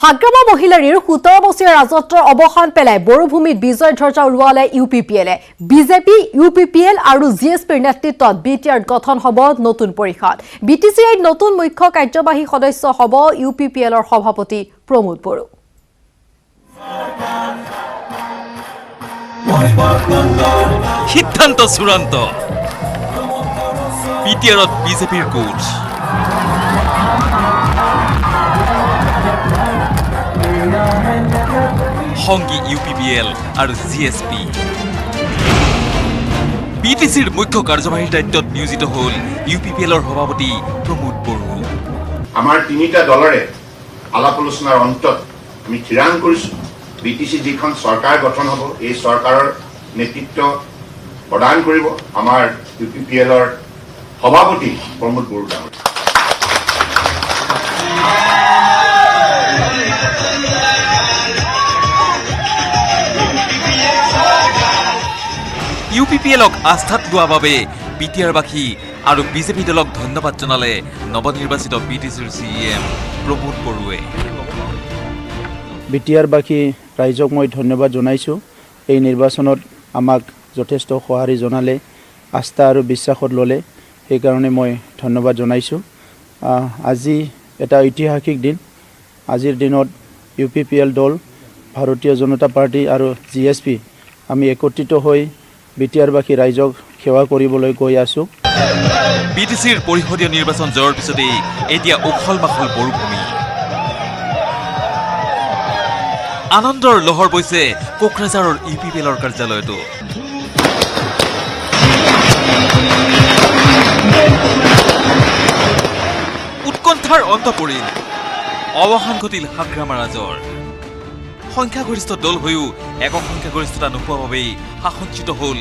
হাগ্ৰামা মহিলাৰীৰ 17 বছৰীয়া ৰাজত্বৰ অৱসান পেলাই বড়োভূমিত বিজয় ধ্বজা উৰুৱালে ইউপিপিএলে বিজেপি ইউপিপিএল আৰু জিএছপিৰ নেতৃত্বত বিটিআৰ গঠন হ'ব নতুন পৰিষদ বিটিচিআইৰ নতুন মুখ্য কাৰ্যবাহী সদস্য হ'ব ইউপিপিএলৰ সভাপতি প্ৰমোদ বড়ো সিদ্ধান্ত চূড়ান্ত বিটিআৰত বিজেপিৰ কোচ সংগী ইউপিপিএল আৰু জিএছপি বিটিচিৰ মুখ্য কাৰ্যবাহী দায়িত্বত নিয়োজিত হ'ল ইউপিপিএলৰ সভাপতি প্ৰমোদ বড়ো আমাৰ তিনিটা দলৰে আলাপ আলোচনাৰ অন্তত আমি থিৰাং কৰিছোঁ বিটিচি যিখন চৰকাৰ গঠন হ'ব এই চৰকাৰৰ নেতৃত্ব প্ৰদান কৰিব আমাৰ ইউপিপিএলৰ সভাপতি প্ৰমোদ বড়ো ডাঙৰীয়া ইউপিপিএলক আস্থাত লোৱা বাবে বিটিআৰবাসী আৰু বিজেপি দলক ধন্যবাদ জনালে নৱনিৰ্বাচিত বিটিচিৰ চিএম প্ৰমোদ বড়োৱে বিটিআৰবাসী ৰাইজক মই ধন্যবাদ জনাইছোঁ এই নিৰ্বাচনত আমাক যথেষ্ট সঁহাৰি জনালে আস্থা আৰু বিশ্বাসত ল'লে সেইকাৰণে মই ধন্যবাদ জনাইছোঁ আজি এটা ঐতিহাসিক দিন আজিৰ দিনত ইউপিপিএল দল ভাৰতীয় জনতা পাৰ্টি আৰু জিএছপি আমি একত্ৰিত হৈ বিটিআৰবাসী ৰাইজক সেৱা কৰিবলৈ গৈ আছোঁ বিটিচিৰ পৰিষদীয় নিৰ্বাচন জয়ৰ পিছতেই এতিয়া উখল মাখল বড়োভূমি আনন্দৰ লহৰ বৈছে কোকৰাঝাৰৰ ইউপিপিএলৰ কাৰ্যালয়তো উৎকণ্ঠাৰ অন্ত পৰিল অৱসান ঘটিল হাগ্ৰামা ৰাজৰ সংখ্যাগৰিষ্ঠ দল হৈও একক সংখ্যাগৰিষ্ঠতা নোপোৱা বাবেই শাসনচ্যুত হ'ল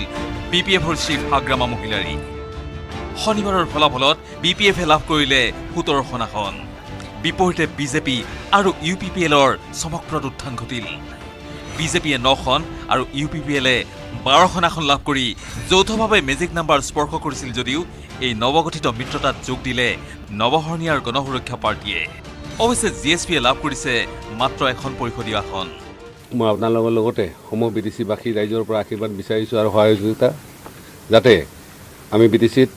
বিপিএফৰ চিফ হাগ্ৰামা মহিলাৰী শনিবাৰৰ ফলাফলত বিপিএফে লাভ কৰিলে 17খন আসন বিপৰীতে বিজেপি আৰু ইউপিপিএলৰ চমকপ্ৰদ উত্থান ঘটিল বিজেপিয়ে 9খন আৰু ইউপিপিএলে 12খন আসন লাভ কৰি যৌথভাৱে মেজিক নাম্বাৰ স্পৰ্শ কৰিছিল যদিও এই নৱগঠিত মিত্ৰতাত যোগ দিলে নৱহৰণীয়াৰ গণসুৰক্ষা পাৰ্টীয়ে অৱশ্যে জিএছপিয়ে লাভ কৰিছে মাত্ৰ এখন পৰিষদীয় আসন মই আপোনালোকৰ লগতে সমূহ বিটিচিবাসী ৰাইজৰ পৰা আশীৰ্বাদ বিচাৰিছোঁ আৰু সহযোগিতা যাতে আমি বিটিচিত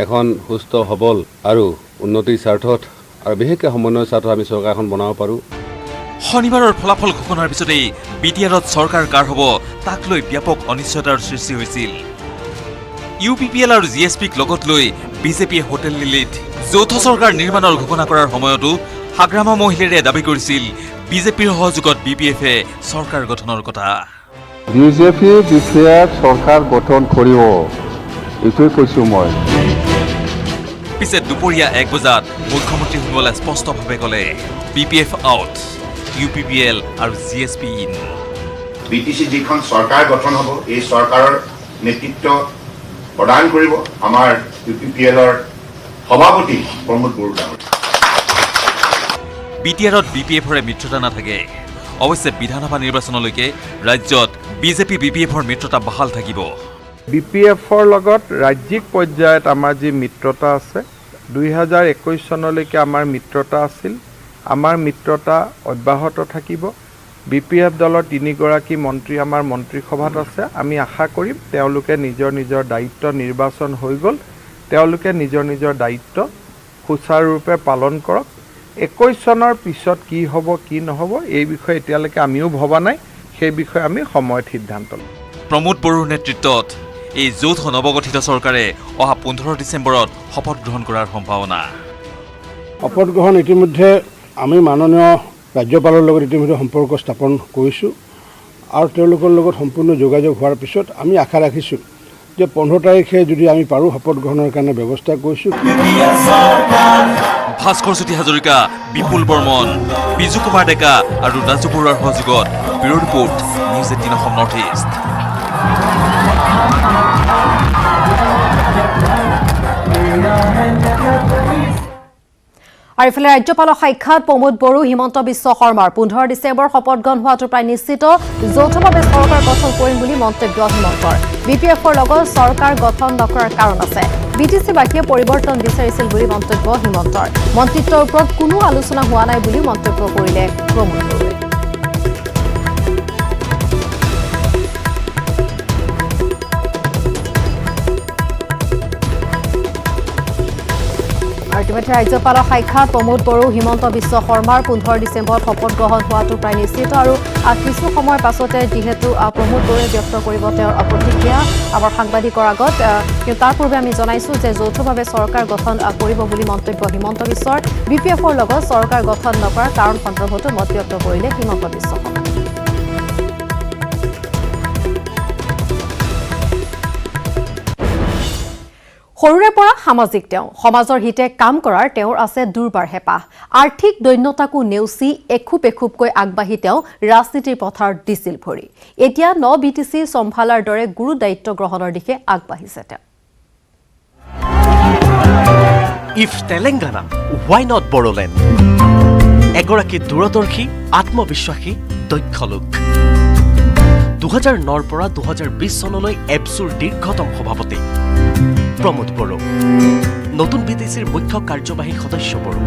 এখন সুস্থ সবল আৰু উন্নতিৰ স্বাৰ্থত আৰু বিশেষকৈ সমন্বয়ৰ স্বাৰ্থত আমি চৰকাৰখন বনাব পাৰোঁ শনিবাৰৰ ফলাফল ঘোষণাৰ পিছতেই বিটিআৰত চৰকাৰ কাৰ হ'ব তাক লৈ ব্যাপক অনিশ্চয়তাৰ সৃষ্টি হৈছিল ইউপিপিএল আৰু জিএছপিক লগত লৈ বিজেপিয়ে হোটেল লিলিত যৌথ চৰকাৰ নিৰ্মাণৰ ঘোষণা কৰাৰ সময়তো হাগ্ৰামা মহিলাৰীয়ে দাবী কৰিছিল বিজেপিৰ সহযোগত বিপিএফে চৰকাৰ গঠনৰ কথা বিজেপি বিপিএফ চৰকাৰ গঠন কৰিব এইটোৱে কৈছোঁ মই পিছে দুপৰীয়া 1 বজাত মুখ্যমন্ত্ৰী সোণোৱালে স্পষ্টভাৱে ক'লে বিপিএফ আউট ইউপিপিএল আৰু জিএছপি ইন বিটিচি যিখন চৰকাৰ গঠন হ'ব এই চৰকাৰৰ নেতৃত্ব প্ৰদান কৰিব আমাৰ ইউপিপিএলৰ সভাপতি প্ৰমোদ বড়ো ডাঙৰীয়া বিটিআৰত বিপিএফৰে মিত্ৰতা নাথাকে অৱশ্যে বিধানসভা নিৰ্বাচনলৈকে ৰাজ্যত বিজেপি বিপিএফৰ মিত্ৰতা বাহাল থাকিব বিপিএফৰ লগত ৰাজ্যিক পৰ্যায়ত আমাৰ যি মিত্ৰতা আছে 2021 চনলৈকে আমাৰ মিত্ৰতা আছিল আমাৰ মিত্ৰতা অব্যাহত থাকিব বিপিএফ দলৰ 3গৰাকী মন্ত্ৰী আমাৰ মন্ত্ৰীসভাত আছে আমি আশা কৰিম তেওঁলোকে নিজৰ নিজৰ দায়িত্ব নিৰ্বাচন হৈ গ'ল তেওঁলোকে নিজৰ নিজৰ দায়িত্ব সুচাৰুৰূপে পালন কৰক 21 চনৰ পিছত কি হ'ব কি নহ'ব এই বিষয়ে এতিয়ালৈকে আমিও ভবা নাই সেই বিষয়ে আমি সময়ত সিদ্ধান্ত ল'ম প্ৰমোদ বড়োৰ নেতৃত্বত এই যৌথ নৱগঠিত চৰকাৰে অহা 15 ডিচেম্বৰত শপত গ্ৰহণ কৰাৰ সম্ভাৱনা শপত গ্ৰহণ ইতিমধ্যে আমি মাননীয় ৰাজ্যপালৰ লগত ইতিমধ্যে সম্পৰ্ক স্থাপন কৰিছোঁ আৰু তেওঁলোকৰ লগত সম্পূৰ্ণ যোগাযোগ হোৱাৰ পিছত আমি আশা ৰাখিছোঁ যে 15 তাৰিখে যদি আমি পাৰোঁ শপত গ্ৰহণৰ কাৰণে ব্যৱস্থা কৰিছোঁ ভাস্কৰ জ্যোতি হাজৰিকা বিপুল বৰ্মন বিজু কুমাৰ ডেকা আৰু ৰাজু বৰুৱাৰ সহযোগত bureau report news 18 Assam north east আৰু ইফালে ৰাজ্যপালৰ সাক্ষাৎ প্ৰমোদ বড়ো হিমন্ত বিশ্ব শৰ্মাৰ 15 ডিচেম্বৰ শপত গ্ৰহণ হোৱাটো প্ৰায় নিশ্চিত যৌথভাৱে চৰকাৰ গঠন কৰিম বুলি মন্তব্য হিমন্তৰ বিপিএফৰ লগত চৰকাৰ গঠন নকৰাৰ কাৰণ আছে বিটিচিবাসীয়ে পৰিৱৰ্তন বিচাৰিছিল বুলি মন্তব্য হিমন্তৰ মন্ত্ৰিত্বৰ ওপৰত কোনো আলোচনা হোৱা নাই বুলি মন্তব্য কৰিলে প্ৰমোদ বড়োৱে ইতিমধ্যে ৰাজ্যপালৰ সাক্ষাৎ প্ৰমোদ বড়ো হিমন্ত বিশ্ব শৰ্মাৰ 15 ডিচেম্বৰত শপত গ্ৰহণ হোৱাটো প্ৰায় নিশ্চিত আৰু কিছু সময়ৰ পাছতে যিহেতু প্ৰমোদ বড়োৱে ব্যক্ত কৰিব তেওঁৰ প্ৰতিক্ৰিয়া আমাৰ সাংবাদিকৰ আগত কিন্তু তাৰ পূৰ্বে আমি জনাইছো যে যৌথভাৱে চৰকাৰ গঠন কৰিব বুলি মন্তব্য হিমন্ত বিশ্বৰ বিপিএফৰ লগত চৰকাৰ গঠন নকৰাৰ কাৰণ সন্দৰ্ভতো মত ব্যক্ত কৰিলে হিমন্ত বিশ্ব শৰ্মা সৰুৰে পৰা সামাজিক তেওঁ সমাজৰ হিতে কাম কৰাৰ তেওঁৰ আছে দুৰ্বাৰ হেঁপাহ আৰ্থিক দৈন্যতাকো নেওচি এখুব এখুবকৈ আগবাঢ়ি তেওঁ ৰাজনীতিৰ পথাৰত দিছিল ভৰি এতিয়া বিটিচি চম্ভালাৰ দৰে গুৰু দায়িত্ব গ্ৰহণৰ দিশে আগবাঢ়িছে তেওঁ if Telangana why not Bodoland এগৰাকী দূৰদৰ্শী আত্মবিশ্বাসী দক্ষ লোক 2009 পৰা 2020 চনলৈ এপছুৰ দীৰ্ঘতম সভাপতি প্ৰমোদ বড়ো নতুন বিটিচিৰ মুখ্য কাৰ্যবাহী সদস্য বড়ো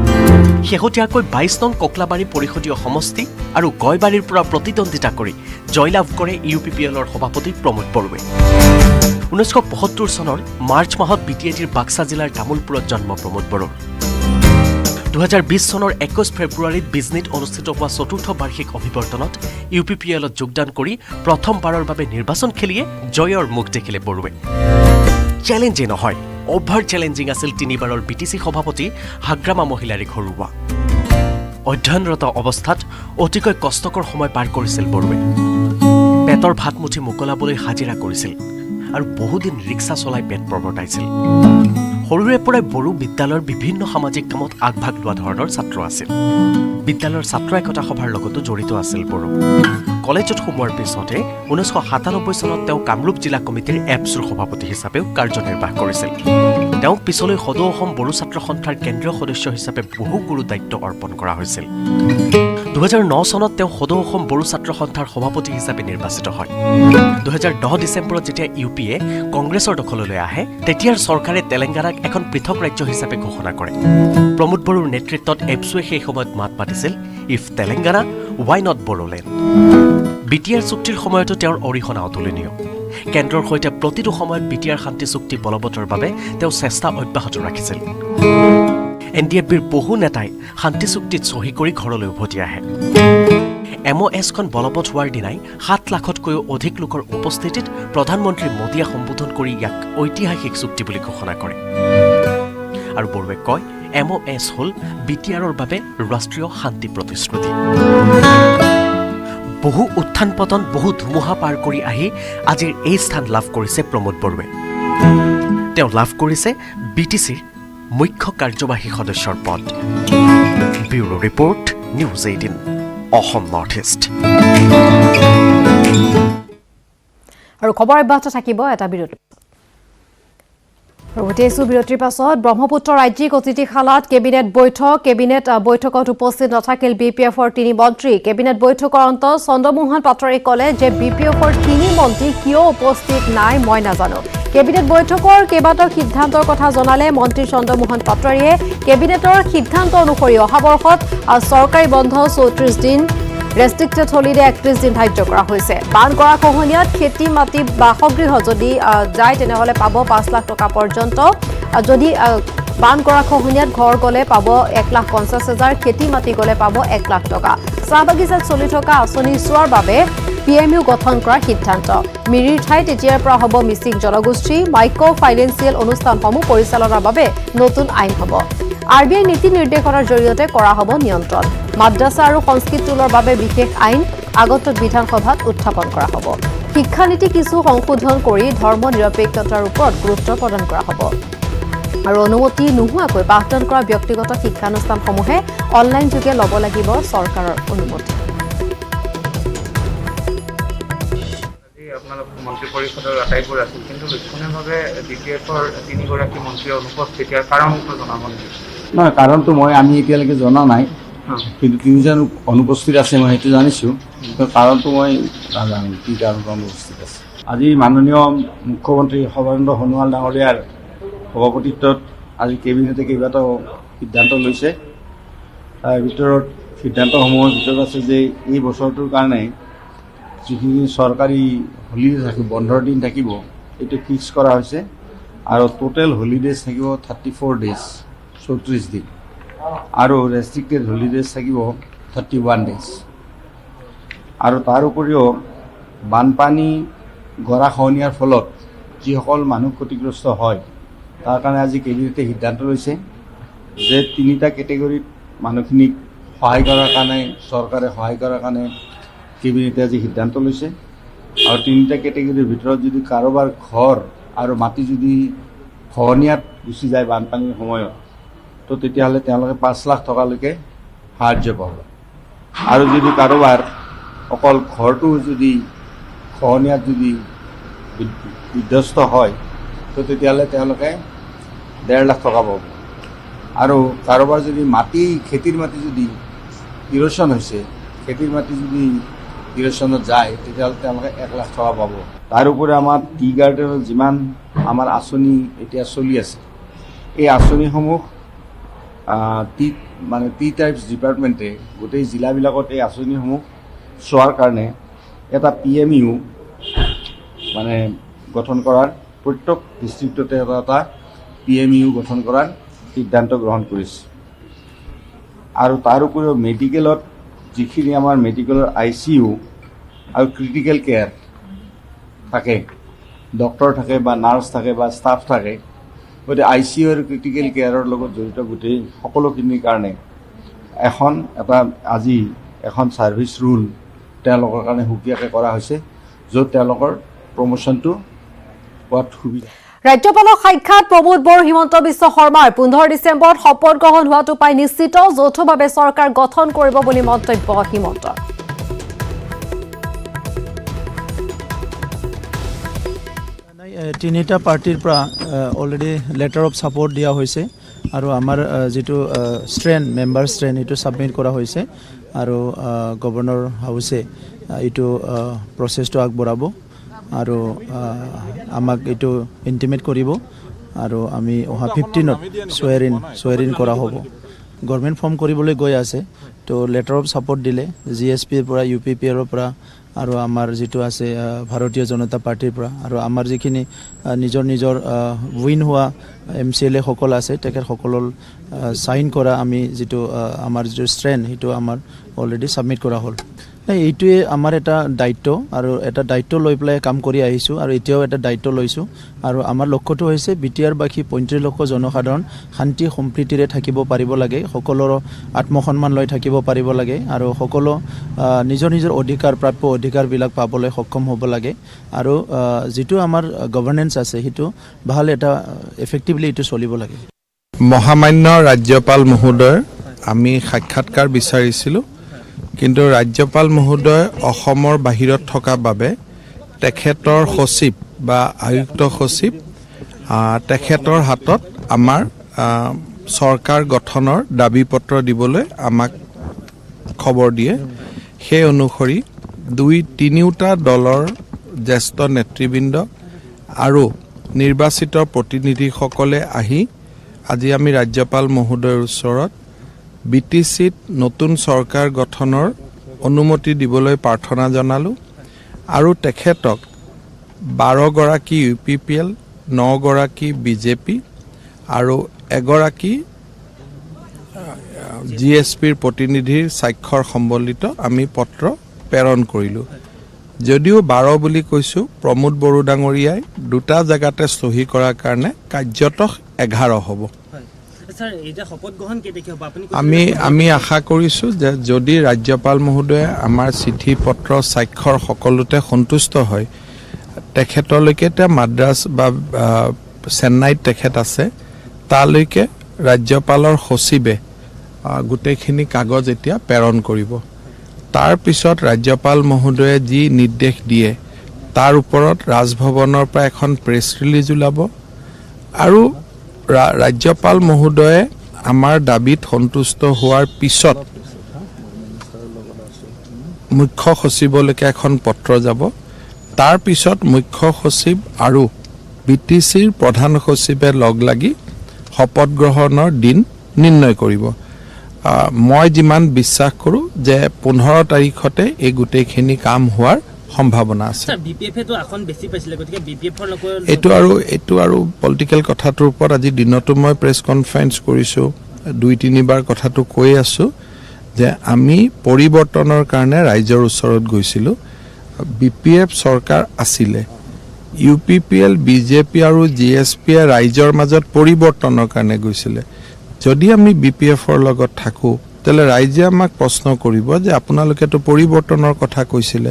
শেহতীয়াকৈ 22 নং ককলাবাৰী পৰিষদীয় সমষ্টি আৰু গয়বাৰীৰ পৰা প্ৰতিদ্বন্দ্বিতা কৰি জয়লাভ কৰে ইউপিপিএলৰ সভাপতি প্ৰমোদ বড়োৱে 1975 চনৰ মাৰ্চ মাহত বিটিএডিৰ বাক্সা জিলাৰ তামুলপুৰত জন্ম প্ৰমোদ বড়োৰ 2020 চনৰ 21 ফেব্ৰুৱাৰীত বিজনীত অনুষ্ঠিত হোৱা চতুৰ্থ বাৰ্ষিক অভিৱৰ্তনত ইউপিপিএলত যোগদান কৰি প্ৰথমবাৰৰ বাবে নিৰ্বাচন খেলিয়ে জয়ৰ মুখ দেখিলে বড়োৱে চ্যালেঞ্জিং নহয় অভাৰ চ্যালেঞ্জিং আছিল তিনিবাৰৰ বিটিচি সভাপতি হাগ্ৰামা মহিলাৰী ঘৰুৱা অধ্যয়নৰত অৱস্থাত অতিকৈ কষ্টকৰ সময় পাৰ কৰিছিল বড়োৱে পেটৰ ভাতমুঠি মোকলাবলৈ হাজিৰা কৰিছিল আৰু বহুদিন ৰিক্সা চলাই পেট প্ৰৱৰ্তাইছিল সৰুৰে পৰাই বড়ো বিদ্যালয়ৰ বিভিন্ন সামাজিক কামত আগভাগ লোৱা ধৰণৰ ছাত্ৰ আছিল বিদ্যালয়ৰ ছাত্ৰ একতা সভাৰ লগতো জড়িত আছিল বড়ো কলেজত সোমোৱাৰ পিছতে 1997 চনত তেওঁ কামৰূপ জিলা কমিটিৰ এপছুৰ সভাপতি হিচাপেও কাৰ্যনিৰ্বাহ কৰিছিল তেওঁ পিছলৈ সদৌ অসম বড়ো ছাত্ৰ সন্থাৰ কেন্দ্ৰীয় সদস্য হিচাপে বহু গুৰু দায়িত্ব অৰ্পণ কৰা হৈছিল 2009 চনত তেওঁ সদৌ অসম বড়ো ছাত্ৰ সন্থাৰ সভাপতি হিচাপে নিৰ্বাচিত হয় 2010 ডিচেম্বৰত যেতিয়া ইউপিএ কংগ্ৰেছৰ দখললৈ আহে তেতিয়াৰ চৰকাৰে তেলেংগানাক এখন পৃথক ৰাজ্য হিচাপে ঘোষণা কৰে প্ৰমোদ বড়োৰ নেতৃত্বত এপছুৱে সেই সময়ত মাত মাতিছিল if Telangana why not Bodoland BTR চুক্তিৰ সময়তো তেওঁৰ অৰিহণা অতুলনীয় কেন্দ্ৰৰ সৈতে প্ৰতিটো সময়ত বিটিআৰ শান্তি চুক্তি বলবৎৰ বাবে তেওঁ চেষ্টা অব্যাহত ৰাখিছিল এনডিএফবিৰ বহু নেতাই শান্তি চুক্তিত চহী কৰি ঘৰলৈ উভতি আহে এমঅএছখন বলবৎ হোৱাৰ দিনাই 7 লাখতকৈও অধিক লোকৰ উপস্থিতিত প্ৰধানমন্ত্ৰী মোদীয়ে সম্বোধন কৰি ইয়াক ঐতিহাসিক চুক্তি বুলি ঘোষণা কৰে আৰু বড়োৱে কয় এমঅএছ হ'ল বিটিআৰৰ বাবে ৰাষ্ট্ৰীয় শান্তি প্ৰতিশ্ৰুতি বহু উত্থান পতন বহু ধুমুহা পাৰ কৰি আহি আজিৰ এই স্থান লাভ কৰিছে প্ৰমোদ বড়োৱে তেওঁ লাভ কৰিছে বিটিচিৰ মুখ্য কাৰ্যবাহী সদস্যৰ পদ bureau report news 18 Assam north east আৰু খবৰ অব্যাহত থাকিব এটা বিৰতি বিৰতিৰ পাছত ব্ৰহ্মপুত্ৰ ৰাজ্যিক অতিথিশালাত কেবিনেট বৈঠকত উপস্থিত নাথাকিল বিপিএফৰ 3 মন্ত্ৰী কেবিনেট বৈঠকৰ অন্তত চন্দ্ৰমোহন পাটোৱাৰীয়ে ক'লে যে বিপিএফৰ 3 মন্ত্ৰী কিয় উপস্থিত নাই মই নাজানো কেবিনেট বৈঠকৰ কেইবাটাও সিদ্ধান্তৰ কথা জনালে মন্ত্ৰী চন্দ্ৰমোহন পাটোৱাৰীয়ে কেবিনেটৰ সিদ্ধান্ত অনুসৰি অহা বৰ্ষত চৰকাৰী বন্ধ 34 দিন ৰেষ্ট্ৰিক্টেড হলিডে 31 দিন ধাৰ্য কৰা হৈছে বান কৰা খহনীয়াত খেতি মাটি বাসগৃহ যদি যায় তেনেহলে পাব 5 লাখ টকা পৰ্যন্ত যদি বান কৰা খহনীয়াত ঘৰ গলে পাব 1,50,000 খেতি মাটি গলে পাব 1 লাখ টকা চাহ বাগিচাত চলি থকা আঁচনি চোৱাৰ বাবে পিএমইউ গঠন কৰাৰ সিদ্ধান্ত মিৰিৰ ঠাইত এতিয়াৰ পৰা হ'ব মিচিং জনগোষ্ঠী মাইক্ৰ ফাইনেন্সিয়েল অনুষ্ঠানসমূহ পৰিচালনাৰ বাবে নতুন আইন হ'ব আৰবিআই নীতি নিৰ্দেশনাৰ জৰিয়তে কৰা হ'ব নিয়ন্ত্ৰণ মাদ্ৰাছা আৰু সংস্কৃত টোলৰ বাবে বিশেষ আইন আগন্তুক বিধানসভাত উত্থাপন কৰা হ'ব শিক্ষানীতি কিছু সংশোধন কৰি ধৰ্ম নিৰপেক্ষতাৰ ওপৰত গুৰুত্ব প্ৰদান কৰা হ'ব আৰু অনুমতি নোহোৱাকৈ পাঠদান কৰা ব্যক্তিগত শিক্ষানুষ্ঠানসমূহে অনলাইন যোগে ল'ব লাগিব চৰকাৰৰ অনুমতি মন্ত্ৰী পৰিষদৰ আটাইবোৰ আছিল কিন্তু লক্ষণীয়ভাৱে বিপিএফৰ 3 গৰাকী মন্ত্ৰী অনুপস্থিত ইয়াৰ কাৰণটো জনাব নেকি নহয় কাৰণটো আমি এতিয়ালৈকে জনা নাই কিন্তু 3জন অনুপস্থিত আছে মই সেইটো জানিছোঁ কাৰণটো মই নাজানো কি কাৰণত অনুপস্থিত আছে আজি মাননীয় মুখ্যমন্ত্ৰী সৰ্বানন্দ সোণোৱাল ডাঙৰীয়াৰ সভাপতিত্বত আজি কেবিনেটে কেইবাটাও সিদ্ধান্ত লৈছে। তাৰ ভিতৰত সিদ্ধান্তসমূহৰ ভিতৰত আছে যে এই বছৰটোৰ কাৰণে যিখিনি চৰকাৰী হলিডে থাকিব, বন্ধৰ দিন থাকিব, এইটো ফিক্স কৰা হৈছে আৰু টোটেল হলিডেজ থাকিব 34 ডেজ, 34 দিন, আৰু ৰেষ্ট্ৰিক্টেড হলিডেজ থাকিব 31 ডেজ। আৰু তাৰ উপৰিও বানপানী গৰাখহনীয়াৰ ফলত যিসকল মানুহ ক্ষতিগ্ৰস্ত হয় তাৰ কাৰণে আজি কেবিনেটে সিদ্ধান্ত লৈছে যে 3টা কেটেগৰীত মানুহখিনিক সহায় কৰাৰ কাৰণে, চৰকাৰে সহায় কৰাৰ কাৰণে কেবিনেটে আজি সিদ্ধান্ত লৈছে। আৰু 3টা কেটেগৰীৰ ভিতৰত যদি কাৰোবাৰ ঘৰ আৰু মাটি যদি খহনীয়াত গুচি যায় বানপানীৰ সময়ত, তো তেতিয়াহ'লে তেওঁলোকে 5 লাখ টকালৈকে সাহায্য পাব। আৰু যদি কাৰোবাৰ অকল ঘৰটো যদি খহনীয়াত যদি বিধ্বস্ত হয়, তো তেতিয়াহ'লে তেওঁলোকে 1.5 লাখ টকা পাব। আৰু কাৰোবাৰ যদি মাটি, খেতিৰ মাটি যদি ইৰ'শ্যন হৈছে, খেতিৰ মাটি যদি ইৰ'শ্যনত যায়, তেতিয়াহ'লে তেওঁলোকে 1 লাখ টকা পাব। তাৰ উপৰি আমাৰ টি গাৰ্ডেনৰ যিমান আমাৰ আঁচনি এতিয়া চলি আছে, এই আঁচনিসমূহ টি টাইপছ ডিপাৰ্টমেণ্টে গোটেই জিলাবিলাকত এই আঁচনিসমূহ চোৱাৰ কাৰণে এটা PMU গঠন কৰাৰ, প্ৰত্যেক ডিষ্ট্ৰিক্টতে এটা PMU গঠন কৰাৰ সিদ্ধান্ত গ্ৰহণ কৰিছে। আৰু তাৰ উপৰিও মেডিকেলত যিখিনি আমাৰ মেডিকেলৰ ICU আৰু ক্ৰিটিকেল কেয়াৰ থাকে, ডক্টৰ থাকে বা নাৰ্ছ থাকে বা ষ্টাফ থাকে, গতিকে ICU আৰু ক্ৰিটিকেল কেয়াৰৰ লগত জড়িত গোটেই সকলোখিনিৰ কাৰণে আজি এখন ছাৰ্ভিচ ৰুল তেওঁলোকৰ কাৰণে সুকীয়াকৈ কৰা হৈছে, য'ত তেওঁলোকৰ প্ৰমোশ্যনটো পোৱাত সুবিধা। ৰাজ্যপালক সাক্ষাৎ প্ৰমোদ বড়ো, হিমন্ত বিশ্ব শৰ্মাৰ 15 ডিচেম্বৰত শপত গ্ৰহণ হোৱাটো পাই নিশ্চিত, যৌথভাৱে চৰকাৰ গঠন কৰিব বুলি মন্তব্য হিমন্তৰ। তিনিটা পাৰ্টিৰ পৰা অলৰেডি লেটাৰ অফ ছাপৰ্ট দিয়া হৈছে আৰু আমাৰ যিটো মেম্বাৰ ষ্ট্ৰেন এইটো ছাবমিট কৰা হৈছে আৰু গভৰ্ণৰ হাউচে এইটো প্ৰচেছটো আগবঢ়াব আৰু আমাক এইটো ইণ্টিমেট কৰিব আৰু আমি অহা 15ত চুৱেৰিন কৰা হ'ব। গভৰ্ণমেণ্ট ফৰ্ম কৰিবলৈ গৈ আছে, তো লেটাৰ অফ ছাপৰ্ট দিলে GSPৰ পৰা, UPPৰ পৰা আৰু আমাৰ যিটো আছে ভাৰতীয় জনতা পাৰ্টিৰ পৰা, আৰু আমাৰ যিখিনি নিজৰ উইন হোৱা MCLA সকল আছে তেখেতসকলৰ চাইন কৰা আমি যিটো আমাৰ যিটো ষ্ট্ৰেন সেইটো আমাৰ অলৰেডি ছাবমিট কৰা হ'ল। এইটোৱে আমাৰ এটা দায়িত্ব আৰু এটা দায়িত্ব লৈ পেলাই কাম কৰি আহিছোঁ আৰু এতিয়াও এটা দায়িত্ব লৈছোঁ আৰু আমাৰ লক্ষ্যটো হৈছে BTR-বাসী 35 লক্ষ জনসাধাৰণ শান্তি সম্প্ৰীতিৰে থাকিব পাৰিব লাগে, সকলোৰে আত্মসন্মান লৈ থাকিব পাৰিব লাগে আৰু সকলো নিজৰ অধিকাৰ, প্ৰাপ্য অধিকাৰবিলাক পাবলৈ সক্ষম হ'ব লাগে আৰু যিটো আমাৰ গভৰ্নেন্স আছে সেইটো ভাল এটা এফেক্টিভলি এইটো চলিব লাগে। মহামান্য ৰাজ্যপাল মহোদয় আমি সাক্ষাৎকাৰ বিচাৰিছিলোঁ, কিন্তু ৰাজ্যপাল মহোদয় অসমৰ বাহিৰত থকা বাবে তেখেতৰ সচিব বা আয়ুক্ত সচিব তেখেতৰ হাতত আমাৰ চৰকাৰ গঠনৰ দাবী পত্ৰ দিবলৈ আমাক খবৰ দিয়ে। সেই অনুসৰি 2-3টা দলৰ জ্যেষ্ঠ নেতৃবৃন্দ আৰু নিৰ্বাচিত প্ৰতিনিধিসকলে আহি আজি আমি ৰাজ্যপাল মহোদয়ৰ ওচৰত BTCত নতুন চৰকাৰ গঠনৰ অনুমতি দিবলৈ প্ৰাৰ্থনা জনালোঁ আৰু তেখেতক 12 গৰাকী UPPL, 9 গৰাকী BJP আৰু 1 গৰাকী GSPৰ প্ৰতিনিধিৰ স্বাক্ষৰ সম্বলিত আমি পত্ৰ প্ৰেৰণ কৰিলোঁ। যদিও 12 বুলি কৈছোঁ, প্ৰমোদ বড়ো ডাঙৰীয়াই 2টা জেগাতে চহী কৰাৰ কাৰণে কাৰ্যত 11 হ'ব। আমি আশা কৰিছোঁ যে যদি ৰাজ্যপাল মহোদয়ে আমাৰ চিঠি পত্ৰ স্বাক্ষৰ সকলোতে সন্তুষ্ট হয়, তেখেতলৈকে এতিয়া মাদ্ৰাছ বা চেন্নাইত তেখেত আছে, তালৈকে ৰাজ্যপালৰ সচিবে গোটেইখিনি কাগজ এতিয়া প্ৰেৰণ কৰিব। তাৰ পিছত ৰাজ্যপাল মহোদয়ে যি নিৰ্দেশ দিয়ে তাৰ ওপৰত ৰাজভৱনৰ পৰা এখন প্ৰেছ ৰিলিজ ওলাব আৰু ৰাজ্যপাল মহোদয়ে আমাৰ দাবীত সন্তুষ্ট হোৱাৰ পিছত মুখ্য সচিবলৈকে এখন পত্ৰ যাব। তাৰ পিছত মুখ্য সচিব আৰু BTCৰ প্ৰধান সচিবে লগ লাগি শপত গ্ৰহণৰ দিন নিৰ্ণয় কৰিব মই যিমান বিশ্বাস কৰোঁ যে 15 তাৰিখতে এই গোটেইখিনি কাম হোৱাৰ সম্ভাৱনা আছে এইটো আৰু পলিটিকেল কথাটোৰ ওপৰত আজি দিনতো মই প্ৰেছ কনফাৰেন্স কৰিছোঁ 2-3 বাৰ কথাটো কৈ আছোঁ যে আমি পৰিৱৰ্তনৰ কাৰণে ৰাইজৰ ওচৰত গৈছিলোঁ BPF চৰকাৰ আছিলে UPPL BJP আৰু GSP ৰাইজৰ মাজত পৰিৱৰ্তনৰ কাৰণে গৈছিলে যদি আমি BPFৰ লগত থাকোঁ তেলে ৰাইজে আমাক প্ৰশ্ন কৰিব যে আপোনালোকেতো পৰিৱৰ্তনৰ কথা কৈছিলে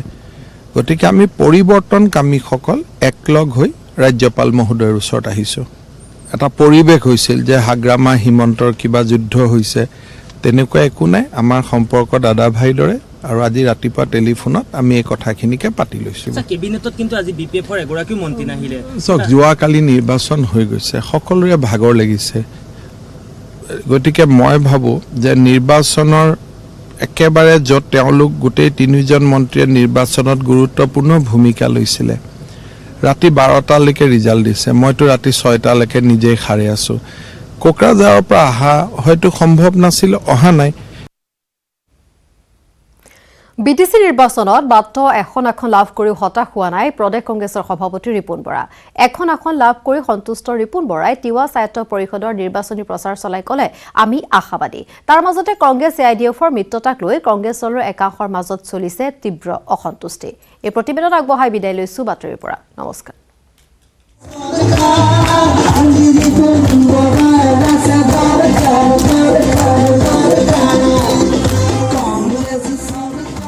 গতিকে আমি পৰিৱৰ্তনকামীসকল একলগ হৈ ৰাজ্যপাল মহোদয়ৰ ওচৰত আহিছোঁ এটা পৰিৱেশ হৈছিল যে হাগ্ৰামা হিমন্তৰ কিবা যুদ্ধ হৈছে তেনেকুৱা একো নাই আমাৰ সম্পৰ্ক দাদা ভাইৰ দৰে আৰু আজি ৰাতিপুৱা টেলিফোনত আমি এই কথাখিনিকে পাতি লৈছোঁ কেবিনেটত কিন্তু আজি BPFৰ এগৰাকী মন্ত্ৰী নাহিলে যোৱাকালি নিৰ্বাচন হৈ গৈছে সকলোৰে ভাগৰ লাগিছে গতিকে মই ভাবোঁ যে নিৰ্বাচনৰ একেবাৰে য'ত তেওঁলোক গোটেই 3জন মন্ত্ৰীয়ে নিৰ্বাচনত গুৰুত্বপূৰ্ণ ভূমিকা লৈছিলে ৰাতি 12টালৈকে ৰিজাল্ট দিছে মইতো ৰাতি 6টালৈকে নিজেই সাৰে আছোঁ কোকৰাঝাৰৰ পৰা অহা হয়তো সম্ভৱ নাছিল অহা নাই BTC নিৰ্বাচনত মাত্ৰ এখন লাভ কৰি হতাশ হোৱা নাই প্ৰদেশ কংগ্ৰেছৰ সভাপতি ৰিপুন বৰা এখন লাভ কৰি সন্তুষ্ট ৰিপুন বৰাই তিৱা স্বায়ত্ত পৰিষদৰ নিৰ্বাচনী প্ৰচাৰ চলাই ক'লে আমি আশাবাদী তাৰ মাজতে কংগ্ৰেছ AIDFৰ মিত্ৰতাক লৈ কংগ্ৰেছ দলৰ একাংশৰ মাজত চলিছে তীব্ৰ অসন্তুষ্টি এই প্ৰতিবেদন আগবঢ়াই বিদায় লৈছো বাতৰিৰ পৰা নমস্কাৰ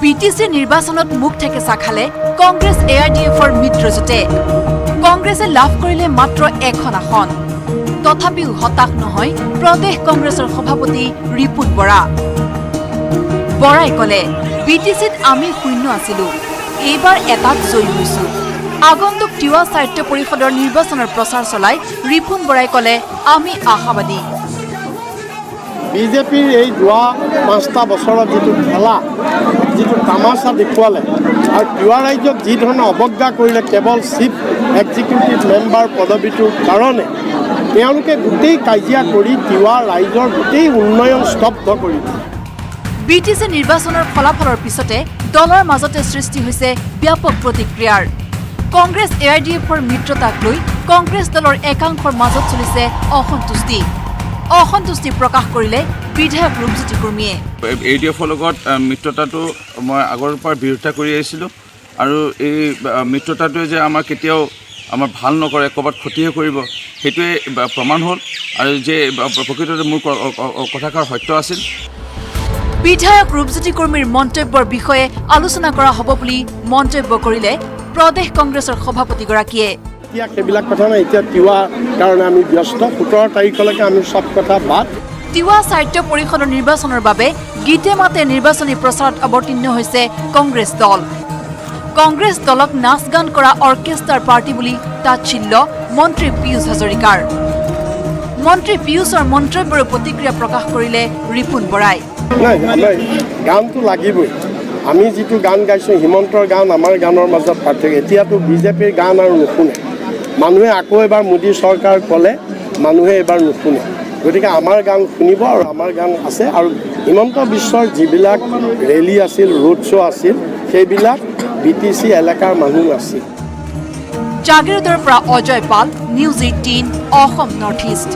BTC নিৰ্বাচনত মুখ ঠেকেচা খালে কংগ্ৰেছ AIDFৰ মিত্ৰজোঁটে কংগ্ৰেছে লাভ কৰিলে মাত্ৰ এখন আসন তথাপিও হতাশ নহয় প্ৰদেশ কংগ্ৰেছৰ সভাপতি ৰিপুন বৰাই ক'লে BTCত আমি শূন্য আছিলোঁ এইবাৰ এটাত জয়ী হৈছোঁ আগন্তুক তিৱা স্বায়ত্ত পৰিষদৰ নিৰ্বাচনৰ প্ৰচাৰ চলাই ৰিপুন বৰাই ক'লে আমি আশাবাদী বিজেপিৰ এই যোৱা 5টা বছৰত যিটো খেলা যিটো তামাচা দেখুৱালে আৰু তিৱা ৰাজ্যক যি ধৰণে অৱজ্ঞা কৰিলে কেৱল চিফ এক্সিকিউটিভ মেম্বাৰ পদবীটোৰ কাৰণে তেওঁলোকে গোটেই কাজিয়া কৰি তিৱা ৰাইজৰ গোটেই উন্নয়ন স্তব্ধ কৰি BTC নিৰ্বাচনৰ ফলাফলৰ পিছতে দলৰ মাজতে সৃষ্টি হৈছে ব্যাপক প্ৰতিক্ৰিয়াৰ কংগ্ৰেছ AIDFৰ মিত্ৰতাক লৈ কংগ্ৰেছ দলৰ একাংশৰ মাজত চলিছে অসন্তুষ্টি প্ৰকাশ কৰিলে বিধায়ক ৰূপজ্যোতি কুৰ্মীয়ে AIDFৰ লগত মিত্ৰতাটো মই আগৰ পৰা বিৰোধিতা কৰি আহিছিলোঁ আৰু এই মিত্ৰতাটোৱে যে আমাৰ কেতিয়াও আমাৰ ভাল নকৰে ক'ৰবাত ক্ষতিহে কৰিব সেইটোৱে প্ৰমাণ হ'ল আৰু যে প্ৰকৃততে মোৰ কথাষাৰ সত্য আছিল বিধায়ক ৰূপজ্যোতি কুৰ্মীৰ মন্তব্যৰ বিষয়ে আলোচনা কৰা হ'ব বুলি মন্তব্য কৰিলে প্ৰদেশ কংগ্ৰেছৰ সভাপতিগৰাকীয়ে এতিয়া সেইবিলাক কথা নাই এতিয়া তিৱা কাৰণে আমি ব্যস্ত 17 তাৰিখলৈকে আমি সব কথা বাদ তিৱা স্বায়ত্ত পৰিষদৰ নিৰ্বাচনৰ বাবে গীতে মাতে নিৰ্বাচনী প্ৰচাৰত অৱতীৰ্ণ হৈছে কংগ্ৰেছ দলক নাচ গান কৰা অৰ্কেষ্ট্ৰাৰ পাৰ্টি বুলি তাৎসিল্য মন্ত্ৰী পীয়ুষ হাজৰিকাৰ মন্ত্ৰী পীয়ুষৰ মন্তব্যৰ প্ৰতিক্ৰিয়া প্ৰকাশ কৰিলে ৰিপুন বৰাই নাই গানটো লাগিবই আমি যিটো গান গাইছোঁ হিমন্তৰ গান আমাৰ গানৰ মাজত পাৰ্থক্য এতিয়াতো বিজেপিৰ গান আৰু নুশুনে মানুহে আকৌ এবাৰ মোদী চৰকাৰ ক'লে মানুহে এবাৰ নুশুনে গতিকে আমাৰ গান শুনিব আৰু আমাৰ গান আছে আৰু হিমন্ত বিশ্বৰ যিবিলাক ৰেলী আছিল ৰোড শ্ব' আছিল সেইবিলাক BTC এলেকাৰ মানুহ আছিল জাগিৰোডৰ পৰা অজয় পাল নিউজ 18 অসম নৰ্থ ইষ্ট